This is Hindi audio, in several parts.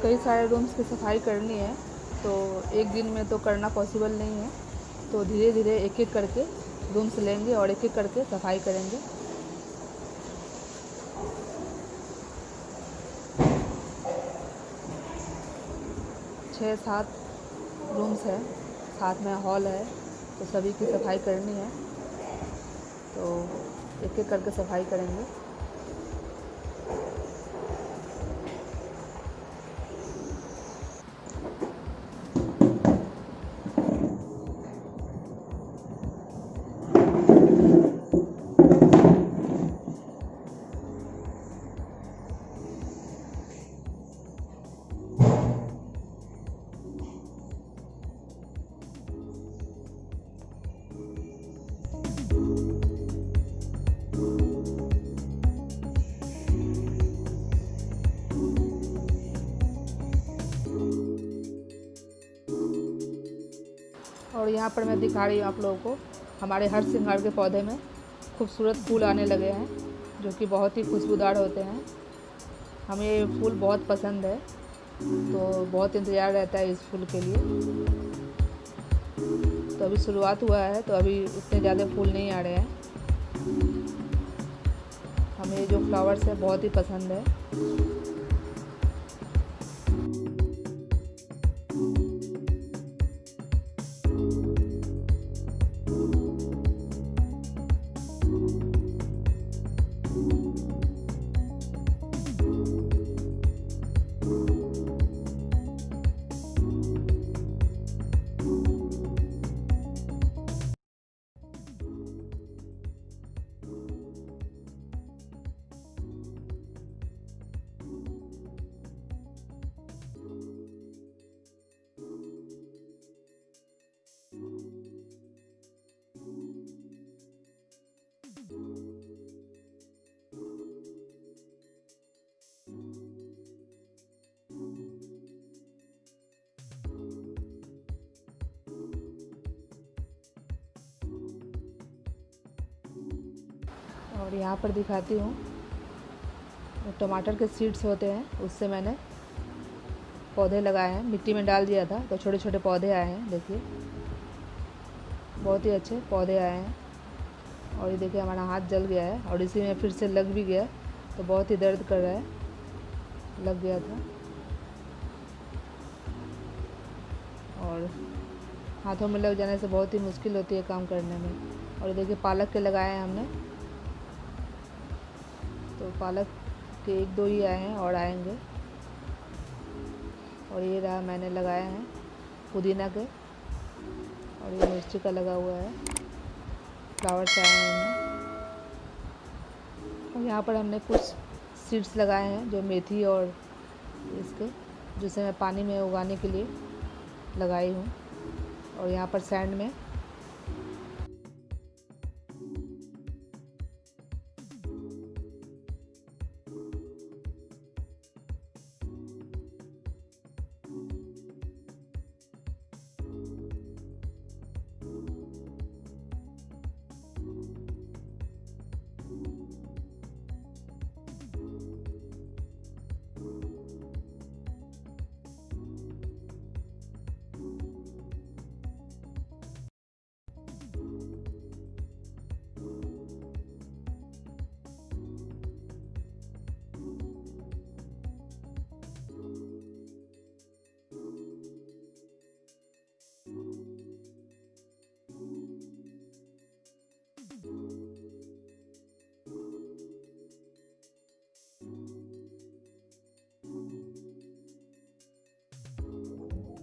कई सारे रूम्स की सफाई करनी है, तो एक दिन में तो करना पॉसिबल नहीं है। तो धीरे धीरे एक एक करके रूम्स लेंगे और एक एक करके सफाई करेंगे। छः सात रूम्स है, साथ में हॉल है, तो सभी की सफाई करनी है, तो एक एक करके सफाई करेंगे। और यहाँ पर मैं दिखा रही हूँ आप लोगों को, हमारे हर श्रृंगार के पौधे में खूबसूरत फूल आने लगे हैं, जो कि बहुत ही खुशबूदार होते हैं। हमें ये फूल बहुत पसंद है, तो बहुत इंतज़ार रहता है इस फूल के लिए। तो अभी शुरुआत हुआ है, तो अभी इतने ज़्यादा फूल नहीं आ रहे हैं। हमें ये जो फ्लावर्स है बहुत ही पसंद है। और यहाँ पर दिखाती हूँ, टमाटर के सीड्स होते हैं, उससे मैंने पौधे लगाए हैं। मिट्टी में डाल दिया था तो छोटे छोटे पौधे आए हैं, देखिए बहुत ही अच्छे पौधे आए हैं। और ये देखिए हमारा हाथ जल गया है, और इसी में फिर से लग भी गया, तो बहुत ही दर्द कर रहा है, लग गया था। और हाथों में लग जाने से बहुत ही मुश्किल होती है काम करने में। और ये देखिए पालक के लगाए हैं हमने, तो पालक के एक दो ही आए हैं और आएंगे। और ये रहा मैंने लगाए हैं पुदीना के, और ये मिर्ची का लगा हुआ है, फ्लावर्स आए हैं इनमें। और यहाँ पर हमने कुछ सीड्स लगाए हैं, जो मेथी और इसके, जिसे मैं पानी में उगाने के लिए लगाई हूँ। और यहाँ पर सैंड में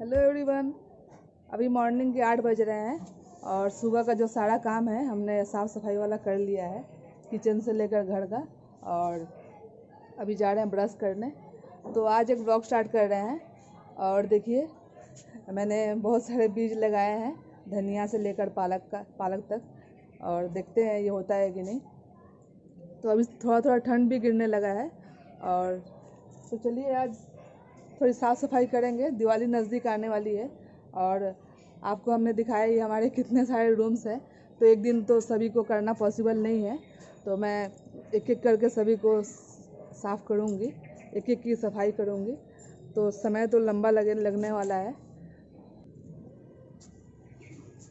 हेलो एवरीवन, अभी मॉर्निंग के 8 बज रहे हैं, और सुबह का जो सारा काम है हमने साफ़ सफाई वाला कर लिया है, किचन से लेकर घर का। और अभी जा रहे हैं ब्रश करने। तो आज एक ब्लॉग स्टार्ट कर रहे हैं। और देखिए मैंने बहुत सारे बीज लगाए हैं, धनिया से लेकर पालक तक, और देखते हैं ये होता है कि नहीं। तो अभी थोड़ा थोड़ा ठंड भी गिरने लगा है, और तो चलिए आज थोड़ी साफ़ सफाई करेंगे। दिवाली नज़दीक आने वाली है, और आपको हमने दिखाया ये हमारे कितने सारे रूम्स हैं। तो एक दिन तो सभी को करना पॉसिबल नहीं है, तो मैं एक एक करके सभी को साफ़ करूँगी, एक एक की सफाई करूँगी। तो समय तो लंबा लगने वाला है,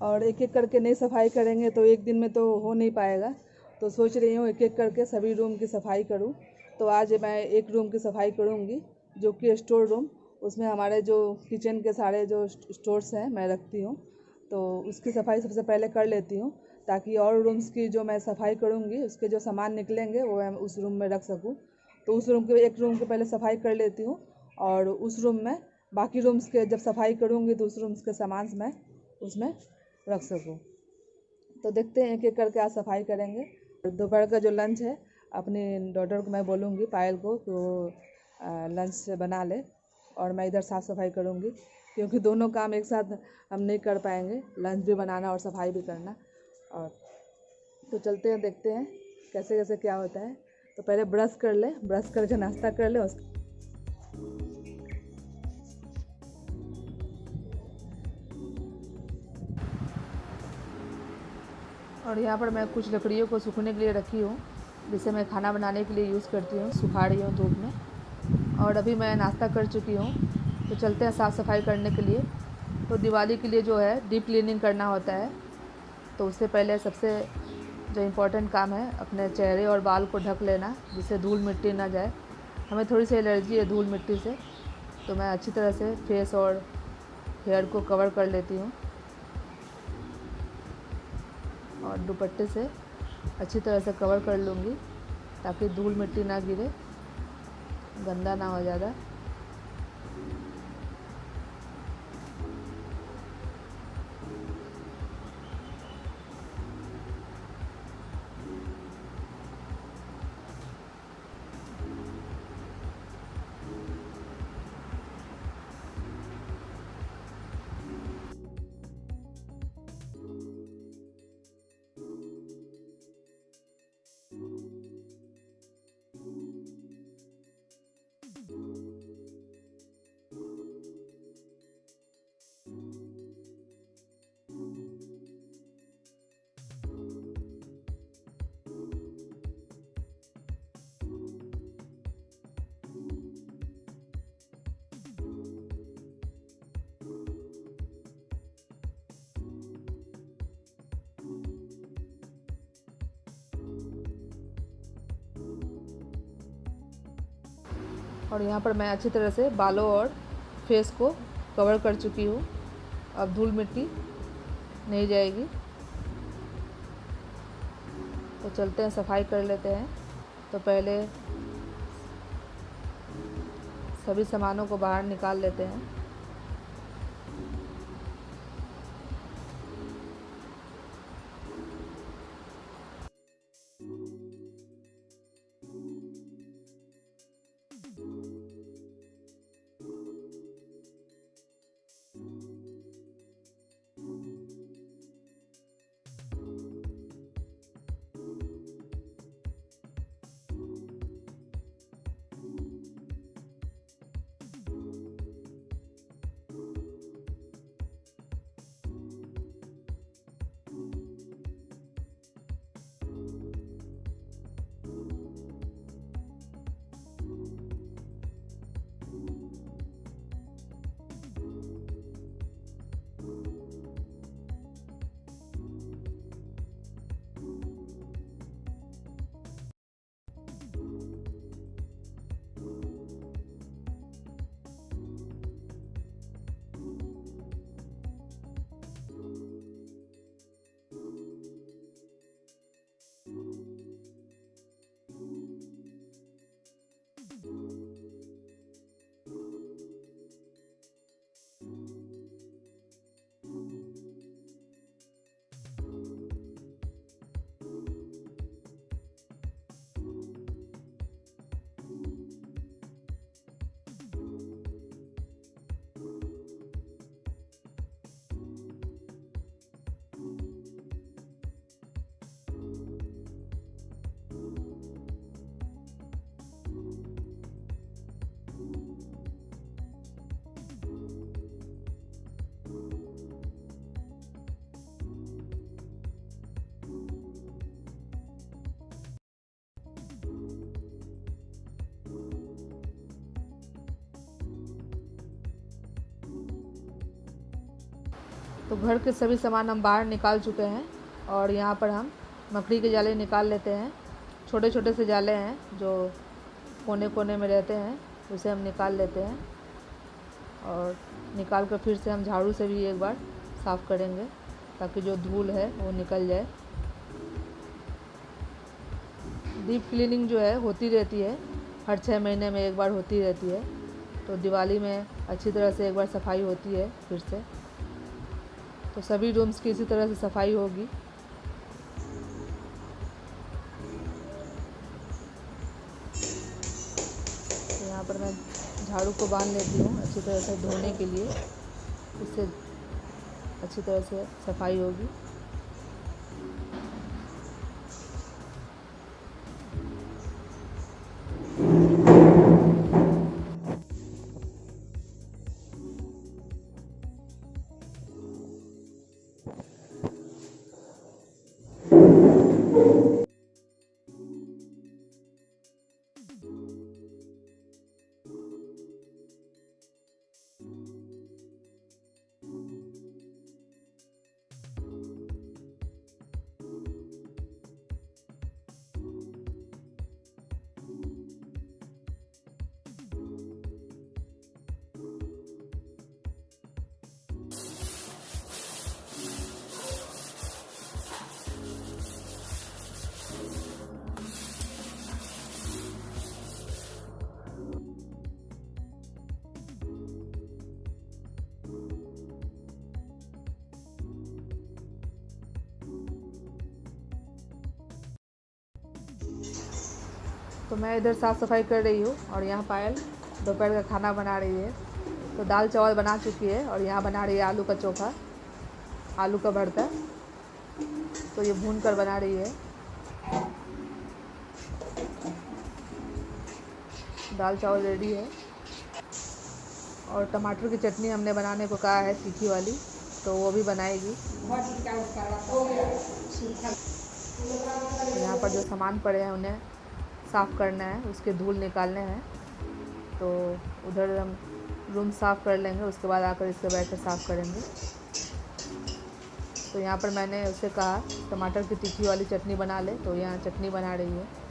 और एक एक करके नहीं सफाई करेंगे तो एक दिन में तो हो नहीं पाएगा। तो सोच रही हूँ एक एक करके सभी रूम की सफाई करूँ। तो आज मैं एक रूम की सफाई करूँगी, जो कि स्टोर रूम। उसमें हमारे जो किचन के सारे जो स्टोर्स हैं मैं रखती हूँ, तो उसकी सफाई सबसे पहले कर लेती हूँ, ताकि और रूम्स की जो मैं सफाई करूँगी उसके जो सामान निकलेंगे वो मैं उस रूम में रख सकूँ। तो उस रूम के एक रूम की पहले सफाई कर लेती हूँ, और उस रूम में बाकी रूम्स के जब सफाई करूँगी तो उस रूम्स के सामान मैं उसमें रख सकूँ। तो देखते हैं एक एक करके आज सफाई करेंगे। दोपहर का जो लंच है, अपनी डॉटर को मैं बोलूँगी, पायल को, कि वो लंच बना ले, और मैं इधर साफ़ सफाई करूँगी, क्योंकि दोनों काम एक साथ हम नहीं कर पाएंगे, लंच भी बनाना और सफाई भी करना। और तो चलते हैं, देखते हैं कैसे कैसे क्या होता है। तो पहले ब्रश कर ले, ब्रश करके नाश्ता कर ले। और यहाँ पर मैं कुछ लकड़ियों को सूखने के लिए रखी हूँ, जिसे मैं खाना बनाने के लिए यूज़ करती हूँ, सुखा रही हूँ धूप में। और अभी मैं नाश्ता कर चुकी हूँ, तो चलते हैं साफ़ सफाई करने के लिए। तो दिवाली के लिए जो है डीप क्लीनिंग करना होता है, तो उससे पहले सबसे जो इम्पोर्टेंट काम है, अपने चेहरे और बाल को ढक लेना, जिससे धूल मिट्टी ना जाए। हमें थोड़ी सी एलर्जी है धूल मिट्टी से, तो मैं अच्छी तरह से फेस और हेयर को कवर कर लेती हूँ, और दुपट्टे से अच्छी तरह से कवर कर लूँगी, ताकि धूल मिट्टी ना गिरे, गंदा ना हो ज़्यादा। और यहाँ पर मैं अच्छी तरह से बालों और फेस को कवर कर चुकी हूँ। अब धूल मिट्टी नहीं जाएगी। तो चलते हैं सफाई कर लेते हैं। तो पहले सभी सामानों को बाहर निकाल लेते हैं। तो घर के सभी सामान हम बाहर निकाल चुके हैं और यहाँ पर हम मकड़ी के जाले निकाल लेते हैं। छोटे छोटे से जाले हैं जो कोने कोने में रहते हैं, उसे हम निकाल लेते हैं और निकाल कर फिर से हम झाड़ू से भी एक बार साफ़ करेंगे ताकि जो धूल है वो निकल जाए। डीप क्लीनिंग जो है होती रहती है, हर 6 महीने में एक बार होती रहती है। तो दिवाली में अच्छी तरह से एक बार सफाई होती है फिर से। तो सभी रूम्स की इसी तरह से सफाई होगी। तो यहाँ पर मैं झाड़ू को बांध लेती हूँ अच्छी तरह से धोने के लिए, इससे अच्छी तरह से सफाई होगी। तो मैं इधर साफ़ सफाई कर रही हूँ और यहाँ पायल दोपहर का खाना बना रही है। तो दाल चावल बना चुकी है और यहाँ बना रही है आलू का चोखा, आलू का भरता। तो ये भून कर बना रही है। दाल चावल रेडी है और टमाटर की चटनी हमने बनाने को कहा है तीखी वाली, तो वो भी बनाएगी। यहाँ पर जो सामान पड़े हैं उन्हें साफ़ करना है, उसके धूल निकालने हैं। तो उधर हम रूम साफ़ कर लेंगे, उसके बाद आकर इससे बैठ कर साफ़ करेंगे। तो यहाँ पर मैंने उससे कहा टमाटर की तीखी वाली चटनी बना ले, तो यहाँ चटनी बना रही है।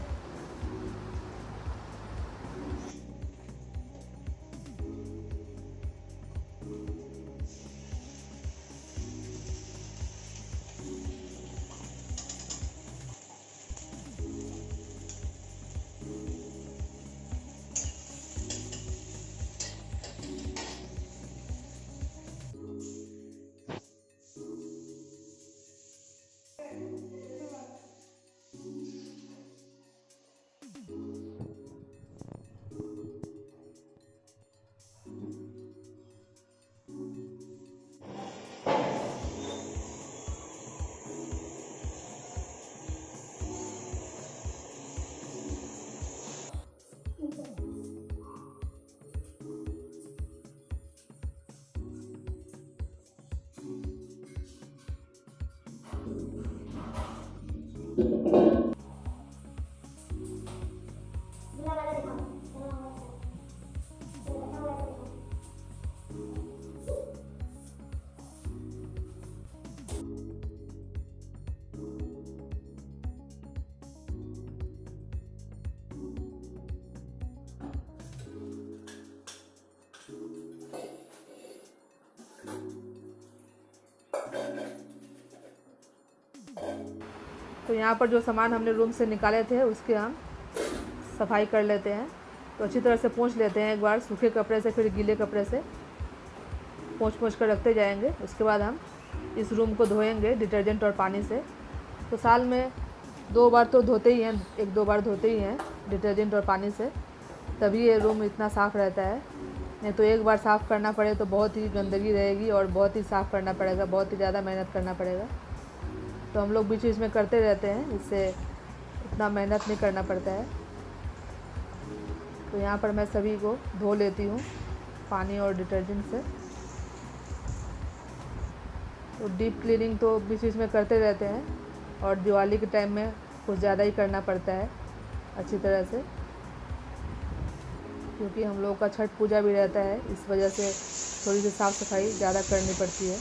तो यहाँ पर जो सामान हमने रूम से निकाले थे उसके हम सफाई कर लेते हैं। तो अच्छी तरह से पोंछ लेते हैं एक बार सूखे कपड़े से, फिर गीले कपड़े से पोंछ कर रखते जाएंगे। उसके बाद हम इस रूम को धोएंगे डिटर्जेंट और पानी से। तो साल में 2 बार तो धोते ही हैं, 1-2 बार धोते ही हैं डिटर्जेंट और पानी से, तभी ये रूम इतना साफ़ रहता है। नहीं तो एक बार साफ़ करना पड़े तो बहुत ही गंदगी रहेगी और बहुत ही साफ़ करना पड़ेगा, बहुत ही ज़्यादा मेहनत करना पड़ेगा। तो हम लोग बीच बीच में करते रहते हैं, इससे इतना मेहनत नहीं करना पड़ता है। तो यहाँ पर मैं सभी को धो लेती हूँ पानी और डिटर्जेंट से। तो डीप क्लीनिंग तो बीच बीच में करते रहते हैं और दिवाली के टाइम में कुछ ज़्यादा ही करना पड़ता है अच्छी तरह से, क्योंकि हम लोगों का छठ पूजा भी रहता है, इस वजह से थोड़ी सी साफ़ सफाई ज़्यादा करनी पड़ती है।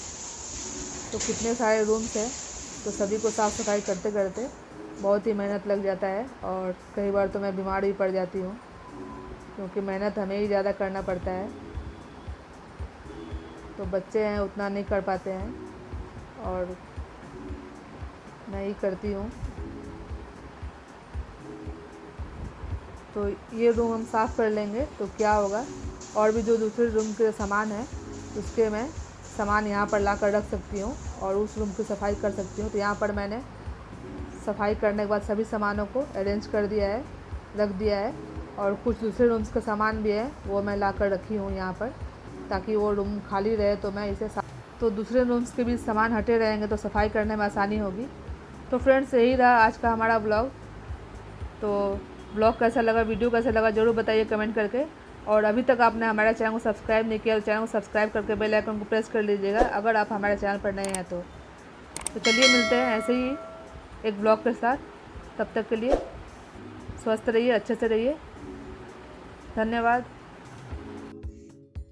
तो कितने सारे रूम्स हैं, तो सभी को साफ़ सफाई करते करते बहुत ही मेहनत लग जाता है और कई बार तो मैं बीमार भी पड़ जाती हूँ, क्योंकि मेहनत हमें ही ज़्यादा करना पड़ता है। तो बच्चे हैं उतना नहीं कर पाते हैं और मैं ही करती हूँ। तो ये रूम हम साफ़ कर लेंगे तो क्या होगा, और भी जो दूसरे रूम के सामान है उसके मैं सामान यहाँ पर ला कर रख सकती हूँ और उस रूम की सफाई कर सकती हूँ। तो यहाँ पर मैंने सफाई करने के बाद सभी सामानों को अरेंज कर दिया है, रख दिया है, और कुछ दूसरे रूम्स का सामान भी है वो मैं ला कर रखी हूँ यहाँ पर, ताकि वो रूम खाली रहे तो मैं इसे तो दूसरे रूम्स के भी सामान हटे रहेंगे तो सफाई करने में आसानी होगी। तो फ्रेंड्स, यही रहा आज का हमारा ब्लॉग। तो ब्लॉग कैसा लगा, वीडियो कैसा लगा, ज़रूर बताइए कमेंट करके। और अभी तक आपने हमारे चैनल को सब्सक्राइब नहीं किया तो चैनल को सब्सक्राइब करके बेल आइकन को प्रेस कर लीजिएगा, अगर आप हमारे चैनल पर नए हैं तो। चलिए मिलते हैं ऐसे ही एक ब्लॉग के साथ। तब तक के लिए स्वस्थ रहिए, अच्छे से रहिए। धन्यवाद।